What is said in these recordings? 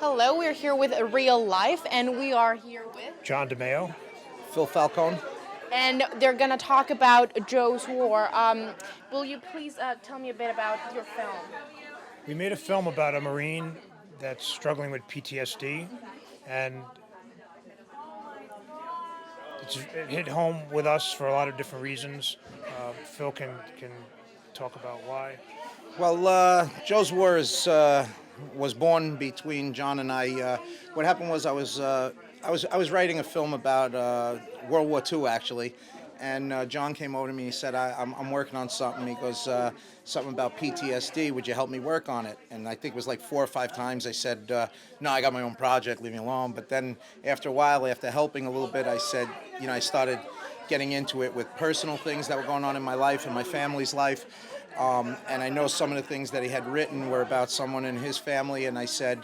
Hello, we're here with Reel-LIIFE, and we are here with John DeMeo. Phil Falcone. and they're going to talk about Joe's War. Will you please tell me a bit about your film? We made a film about a Marine that's struggling with PTSD, and it hit home with us for a lot of different reasons. Phil can talk about why. Well, Joe's War was born between John and I. What happened was I was writing a film about World War II actually, and John came over to me. He said, I'm working on something. He goes, something about PTSD. Would you help me work on it? And I think it was like 4 or 5 times I said, no, I got my own project, leave me alone. But then after a while, after helping a little bit, I said, I started getting into it with personal things that were going on in my life and my family's life. And I know some of the things that he had written were about someone in his family, and I said,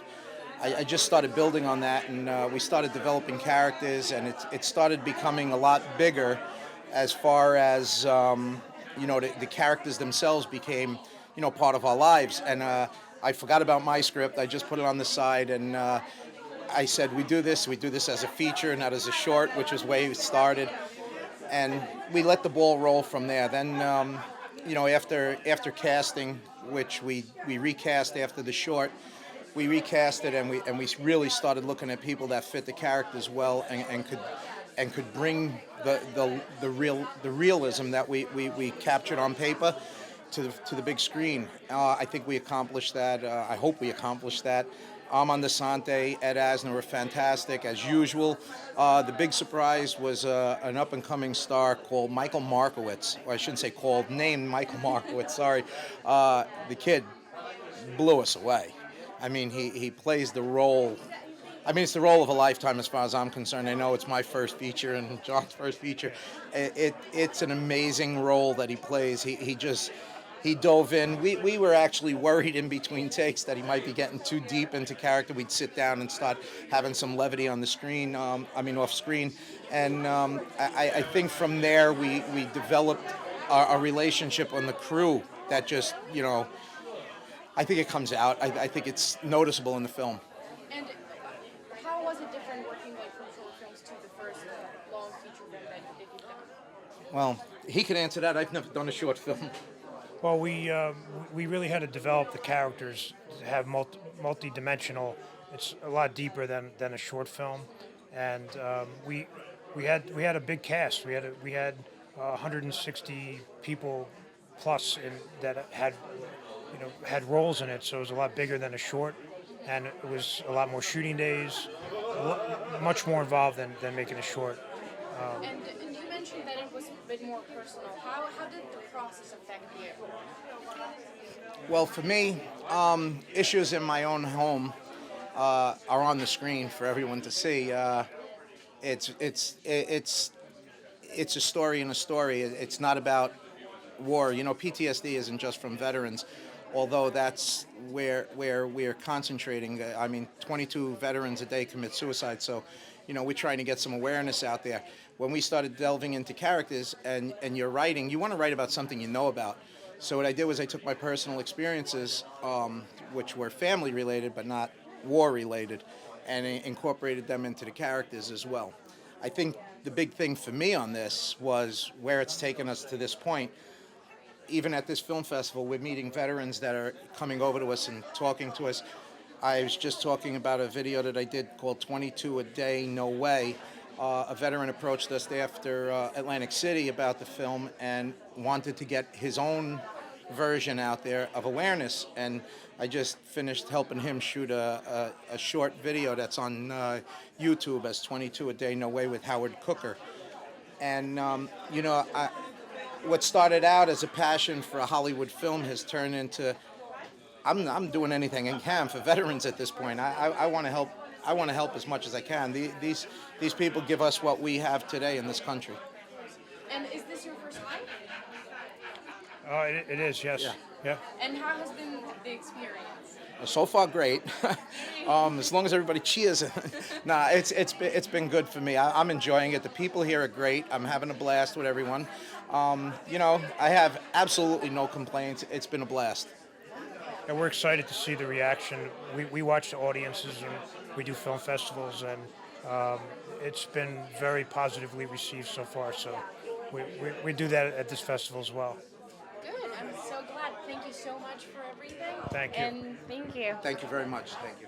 I just started building on that, and we started developing characters, and it started becoming a lot bigger as far as, the characters themselves became, part of our lives. And I forgot about my script. I just put it on the side, and I said, we do this as a feature, not as a short, which is where it started. And we let the ball roll from there. Then, after casting, which we recast after the short, we recast it, and we really started looking at people that fit the characters well and could bring the realism that we captured on paper to the big screen. I think we accomplished that. I hope we accomplished that. Armand Desante, Ed Asner were fantastic as usual. The big surprise was an up-and-coming star called Michael Markowitz, or I shouldn't say called, named Michael Markowitz, sorry. The kid blew us away. I mean, he plays the role. I mean, it's the role of a lifetime as far as I'm concerned. I know it's my first feature and John's first feature. It's an amazing role that he plays. He dove in. We were actually worried in between takes that he might be getting too deep into character. We'd sit down and start having some levity on the screen, off screen. And I think from there we developed a relationship on the crew that just, I think it comes out. I think it's noticeable in the film. And how was it different working from short films to the first long feature film that you've done? Well, he could answer that. I've never done a short film. Well, we really had to develop the characters to have multi-dimensional. It's a lot deeper than a short film, and we had a big cast. We had 160 people plus that had roles in it. So it was a lot bigger than a short, and it was a lot more shooting days, much more involved than making a short. And you mentioned that it was a bit more personal. How did the process affect you? Well, for me, issues in my own home are on the screen for everyone to see. It's a story in a story. It's not about war. PTSD isn't just from veterans, although that's where we're concentrating. 22 veterans a day commit suicide, so we're trying to get some awareness out there. When we started delving into characters and you're writing, you want to write about something you know about. So what I did was I took my personal experiences, which were family related but not war related, and incorporated them into the characters as well. I think the big thing for me on this was where it's taken us to this point. Even at this film festival, we're meeting veterans that are coming over to us and talking to us. I was just talking about a video that I did called 22 a Day, No Way. A veteran approached us after Atlantic City about the film and wanted to get his own version out there of awareness. And I just finished helping him shoot a short video that's on YouTube as 22 a Day, No Way with Howard Cooker. And, what started out as a passion for a Hollywood film has turned into I'm doing anything I can for veterans at this point. I want to help. I want to help as much as I can. These people give us what we have today in this country. And is this your first time? It is, yes. Yeah. And how has been the experience? So far, great. As long as everybody cheers. Nah, it's been good for me. I'm enjoying it. The people here are great. I'm having a blast with everyone. I have absolutely no complaints. It's been a blast. and we're excited to see the reaction. We watch the audiences and we do film festivals, and it's been very positively received so far. So we do that at this festival as well. Good. I'm so glad. Thank you so much for everything. Thank you. And thank you. Thank you very much. Thank you.